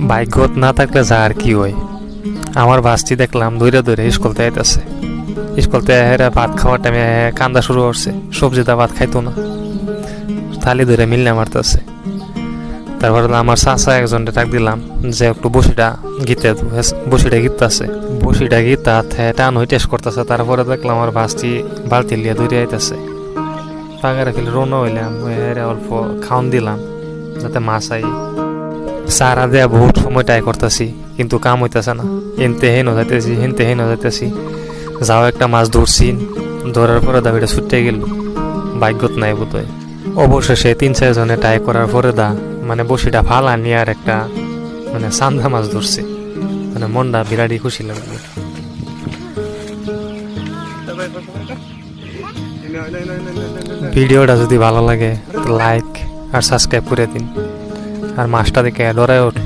ভাগ্যত না থাকলে যা আর কি হয়। আমার বাসটি দেখলাম দৌড়ে দৌড়ে স্কুল থেকে আইতেছে। স্কুল থেকে হেরা ভাত খাওয়ার টাইমে কান্দা শুরু করছে, সবজিটা ভাত খাইতো না, থালি ধরে মিললে মারতেছে। তারপরে আমার চাচা একজনকে ডাক দিলাম যে একটু বসিটা গীতে, বসিটা গীততেছে, বসিটা গীতা টান হয়ে টেস্ট করতেছে। তারপরে দেখলাম আমার বাসটি বালতি লিয়ে দৌড়ে আইতেছে। পাগারে ফেলে রওনা হইলাম, অল্প খাওয়ান দিলাম যাতে মাছ আই। সারা দেয়া বহুত সময় ট্রাই করতেছি কিন্তু কাম হইতেছে না। হেনতে হেন যাইতেছি, হেনতে হেন যাইতেছি, যাও একটা মাছ ধরছি, ধরার পরে দাবিটা ছুটে গেল, ভাগ্যত নাই বোধহয়। অবশেষে 3-4 জনে ট্রাই করার পরে মানে বসিটা ফালা নিয়ে আর একটা মানে সান্দা মাছ ধরছে। মানে মনটা বিরাটই খুশি লাগলো। ভিডিওটা যদি ভালো লাগে লাইক আর সাবস্ক্রাইব করে দিন। আর মাছটা দেখে ডরায় ওঠে।